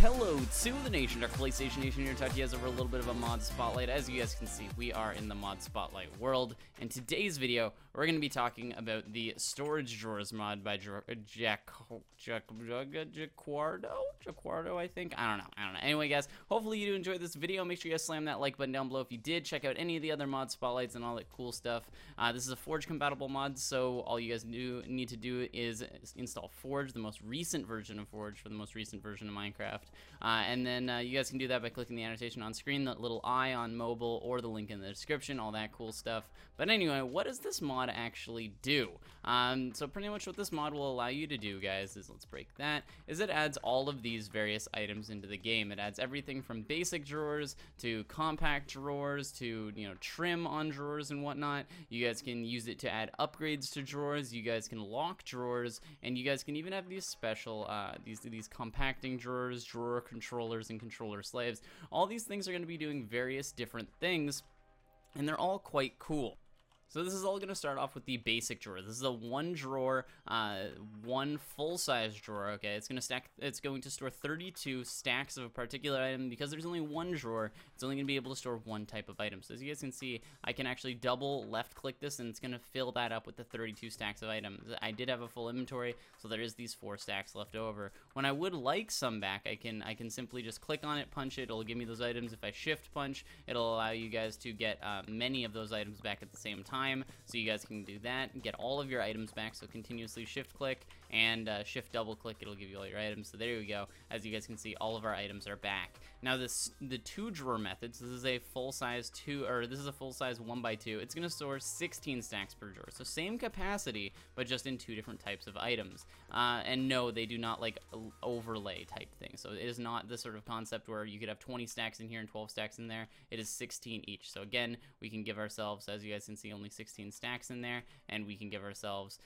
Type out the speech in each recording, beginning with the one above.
Hello to the nation, Dark PlayStation Nation here to talk to you guys over a little bit of a mod spotlight. As you guys can see, we are in the mod spotlight world. In today's video, we're going to be talking about the storage drawers mod by Jaquardo, I think. I don't know. Anyway, guys, hopefully you do enjoy this video. Make sure you guys slam that like button down below if you did. Check out any of the other mod spotlights and all that cool stuff. This is a Forge compatible mod, so all you guys need to do is install Forge, the most recent version of Forge for the most recent version of Minecraft. And then you guys can do that by clicking the annotation on screen, that little eye on mobile, or the link in the description, all that cool stuff. But anyway, what does this mod actually do? So pretty much what this mod will allow you to do, guys, is, let's break that, is it adds all of these various items into the game. It adds everything from basic drawers to compact drawers to, you know, trim on drawers and whatnot. You guys can use it to add upgrades to drawers. You guys can lock drawers, and you guys can even have these special, these compacting drawers, drawer controllers, and controller slaves. All these things are going to be doing various different things, and they're all quite cool. So this is all going to start off with the basic drawer. This is a one drawer, one full-size drawer. Okay, it's going to store 32 stacks of a particular item. Because there's only one drawer, it's only going to be able to store one type of item. So as you guys can see, I can actually double left-click this, and it's going to fill that up with the 32 stacks of items. I did have a full inventory, so there is these 4 stacks left over. When I would like some back, I can simply just click on it, punch it. It'll give me those items. If I shift punch, it'll allow you guys to get many of those items back at the same time. So you guys can do that and get all of your items back. So continuously shift click and shift double click, it'll give you all your items. So there we go. As you guys can see, all of our items are back. Now the 2 drawer method, so this is a full size 1x2. It's gonna store 16 stacks per drawer. So same capacity, but just in 2 different types of items. And no, they do not like overlay type thing. So it is not the sort of concept where you could have 20 stacks in here and 12 stacks in there. It is 16 each. So again, we can give ourselves, as you guys can see, only 16 stacks in there, and we can give ourselves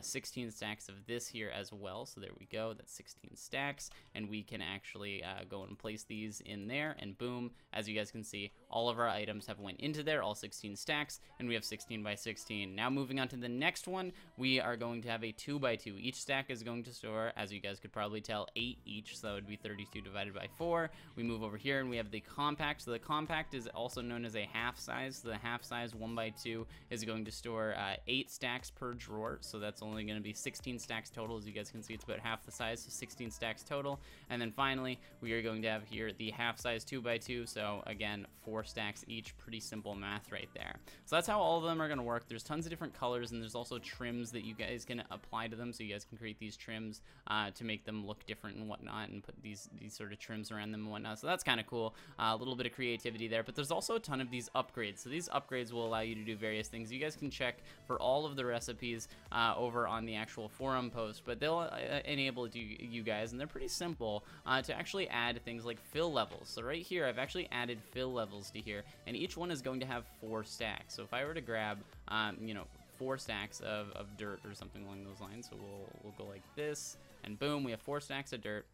16 stacks of this here as well. So there we go, that's 16 stacks, and we can actually go and place these in there, and boom, as you guys can see, all of our items have went into there, all 16 stacks, and we have 16 by 16. Now moving on to the next one, we are going to have a 2x2. Each stack is going to store, as you guys could probably tell, 8 each, so that would be 32 divided by 4. We move over here and we have the compact. So the compact is also known as a half size. So the half size 1x2 is going to store 8 stacks per drawer, so that's only going to be 16 stacks total. As you guys can see, it's about half the size, so 16 stacks total. And then finally, we are going to have here the half size 2x2, so again, 4 stacks each. Pretty simple math right there. So that's how all of them are going to work. There's tons of different colors, and there's also trims that you guys can apply to them, so you guys can create these trims to make them look different and whatnot, and put these sort of trims around them and whatnot. So that's kind of cool. A little bit of creativity there, but there's also a ton of these upgrades. So these upgrades will allow you to do various things. You guys can check for all of the recipes over on the actual forum post, but they'll enable you guys, and they're pretty simple, to actually add things like fill levels. So right here, I've actually added fill levels to here, and each one is going to have 4 stacks. So if I were to grab, you know, 4 stacks of dirt or something along those lines, so we'll go like this, and boom, we have 4 stacks of dirt.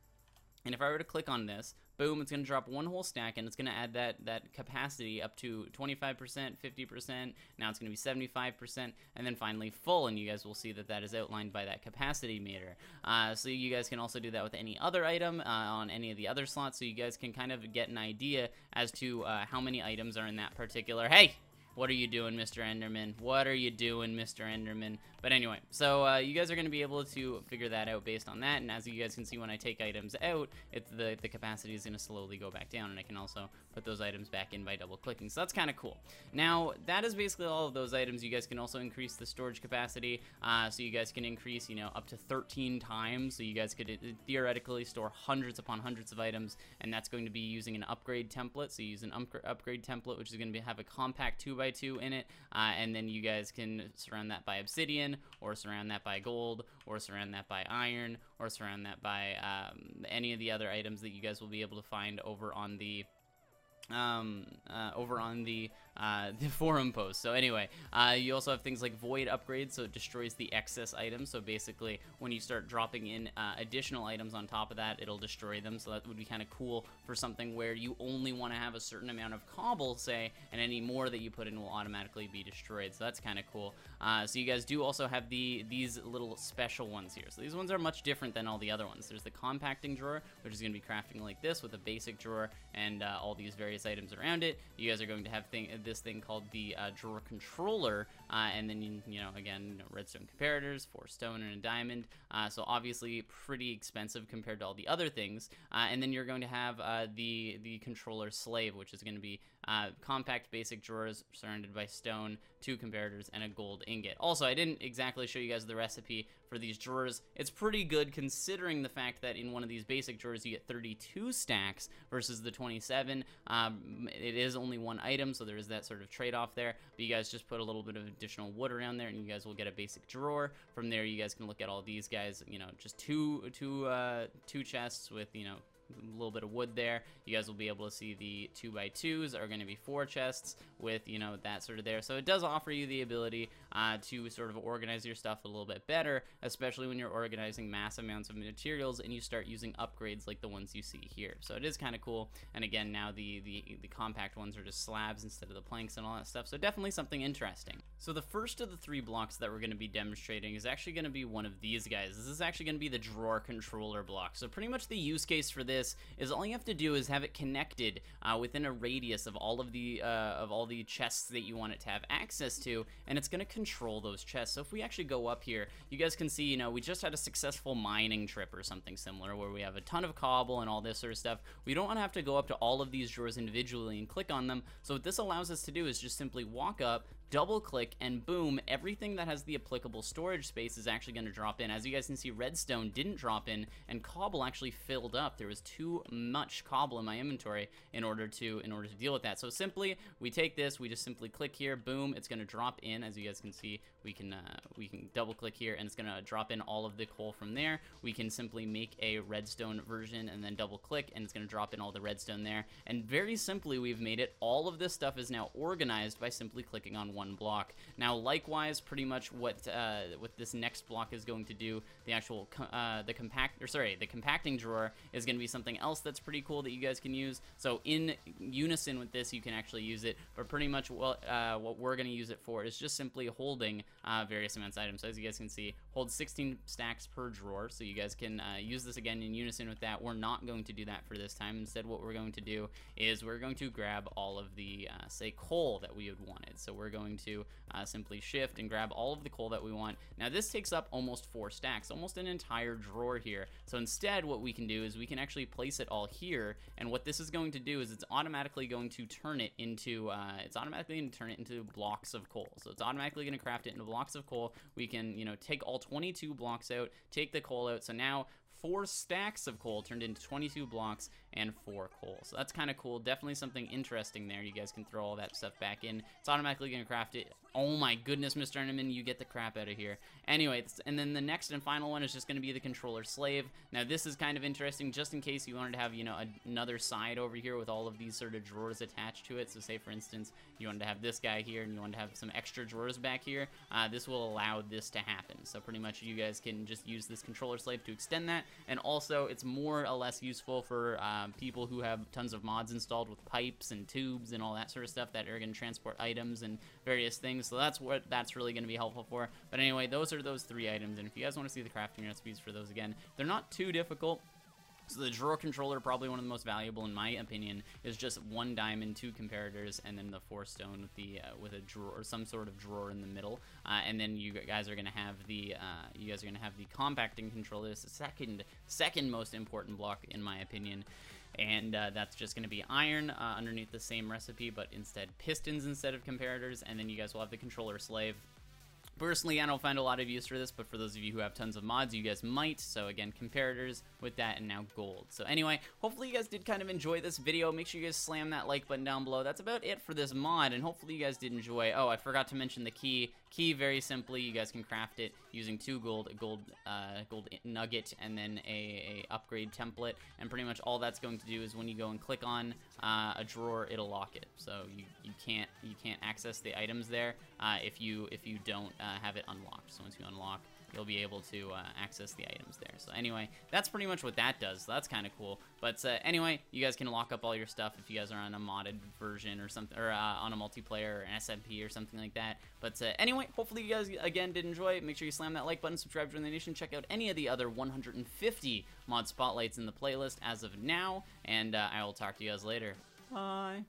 And if I were to click on this, boom, it's going to drop one whole stack, and it's going to add that capacity up to 25%, 50%, now it's going to be 75%, and then finally full, and you guys will see that that is outlined by that capacity meter. So you guys can also do that with any other item on any of the other slots, so you guys can kind of get an idea as to how many items are in that particular... Hey! What are you doing, Mr. Enderman? What are you doing, Mr. Enderman? But anyway, so you guys are going to be able to figure that out based on that, and as you guys can see, when I take items out, the capacity is going to slowly go back down, and I can also put those items back in by double-clicking, so that's kind of cool. Now, that is basically all of those items. You guys can also increase the storage capacity, so you guys can increase, you know, up to 13 times, so you guys could theoretically store hundreds upon hundreds of items, and that's going to be using an upgrade template. So you use an upgrade template, which is going to have a compact 2x2 in it, and then you guys can surround that by obsidian, or surround that by gold, or surround that by iron, or surround that by any of the other items that you guys will be able to find over on the over on the forum post. So anyway, you also have things like void upgrades, so it destroys the excess items. So basically, when you start dropping in additional items on top of that, it'll destroy them. So that would be kind of cool for something where you only want to have a certain amount of cobble, say, and any more that you put in will automatically be destroyed. So that's kind of cool. So you guys do also have these little special ones here. So these ones are much different than all the other ones. There's the compacting drawer, which is going to be crafting like this with a basic drawer and all these various items around it. You guys are going to have this thing called the drawer controller, and then you know, again, redstone comparators, 4 stone and a diamond. So obviously pretty expensive compared to all the other things. And then you're going to have the controller slave, which is going to be compact basic drawers surrounded by stone, 2 comparators, and a gold ingot. Also, I didn't exactly show you guys the recipe for these drawers. It's pretty good considering the fact that in one of these basic drawers you get 32 stacks versus the 27. It is only 1 item, so there is that sort of trade-off there. But you guys just put a little bit of additional wood around there, and you guys will get a basic drawer. From there, you guys can look at all these guys. You know, just two chests with, you know, a little bit of wood there. You guys will be able to see the 2x2s are going to be 4 chests with, you know, that sort of there. So it does offer you the ability to sort of organize your stuff a little bit better, especially when you're organizing mass amounts of materials and you start using upgrades like the ones you see here. So it is kind of cool. And again, now the compact ones are just slabs instead of the planks and all that stuff. So definitely something interesting. So the first of the 3 blocks that we're going to be demonstrating is actually going to be one of these guys. This is actually going to be the drawer controller block. So pretty much the use case for this is all you have to do is have it connected within a radius of all the chests that you want it to have access to, and it's going to control those chests. So if we actually go up here, you guys can see, you know, we just had a successful mining trip or something similar where we have a ton of cobble and all this sort of stuff. We don't want to have to go up to all of these drawers individually and click on them. So what this allows us to do is just simply walk up, double click, and boom, everything that has the applicable storage space is actually going to drop in. As you guys can see, redstone didn't drop in, and cobble actually filled up. There was too much cobble in my inventory in order to deal with that. So simply, we take this, we just simply click here, boom, it's going to drop in. As you guys can see, we can double click here, and it's going to drop in all of the coal from there. We can simply make a redstone version and then double click, and it's going to drop in all the redstone there. And very simply, we've made it. All of this stuff is now organized by simply clicking on one block. Now, likewise, pretty much what this next block is going to do, the actual the compacting drawer is going to be something else that's pretty cool that you guys can use. So in unison with this, you can actually use it. But pretty much what we're going to use it for is just simply holding various amounts of items. So as you guys can see, hold 16 stacks per drawer. So you guys can use this again in unison with that. We're not going to do that for this time. Instead, what we're going to do is we're going to grab all of the say coal that we had wanted. So we're going to simply shift and grab all of the coal that we want. Now this takes up almost 4 stacks, almost an entire drawer here. So instead what we can do is we can actually place it all here, and what this is going to do is it's automatically going to turn it into blocks of coal. So it's automatically going to craft it into blocks of coal. We can, you know, take all 22 blocks out, take the coal out, so now 4 stacks of coal turned into 22 blocks and 4 coal. So that's kind of cool. Definitely something interesting there. You guys can throw all that stuff back in. It's automatically going to craft it. Oh my goodness, Mr. Enderman, you get the crap out of here. Anyway, and then the next and final one is just going to be the controller slave. Now this is kind of interesting just in case you wanted to have, you know, another side over here with all of these sort of drawers attached to it. So say for instance, you wanted to have this guy here and you wanted to have some extra drawers back here. This will allow this to happen. So pretty much you guys can just use this controller slave to extend that. And also it's more or less useful for people who have tons of mods installed with pipes and tubes and all that sort of stuff that are going to transport items and various things. So that's what that's really going to be helpful for. But anyway, those are those 3 items, and if you guys want to see the crafting recipes for those, again, they're not too difficult. So the drawer controller, probably one of the most valuable in my opinion, is just 1 diamond, 2 comparators, and then the 4 stone with the with a drawer or some sort of drawer in the middle. And then you guys are gonna have the compacting controller. This is the second most important block in my opinion. And that's just going to be iron underneath the same recipe, but instead pistons instead of comparators. And then you guys will have the controller slave, Personally, I don't find a lot of use for this, but for those of you who have tons of mods, you guys might. So again, comparators with that, and now gold. So anyway, hopefully you guys did kind of enjoy this video. Make sure you guys slam that like button down below. That's about it for this mod, and hopefully you guys did enjoy. Oh, I forgot to mention the key. Key, very simply, you guys can craft it using 2 gold, a gold nugget, and then a upgrade template. And pretty much all that's going to do is when you go and click on a drawer, it'll lock it. So you can't access the items there if you don't have it unlocked. So once you unlock, you'll be able to access the items there. So anyway, that's pretty much what that does. So that's kind of cool. But anyway, you guys can lock up all your stuff if you guys are on a modded version or something, or on a multiplayer or an SMP or something like that. But anyway, hopefully you guys, again, did enjoy. Make sure you slam that like button, subscribe to the nation, check out any of the other 150 mod spotlights in the playlist as of now, and I will talk to you guys later. Bye.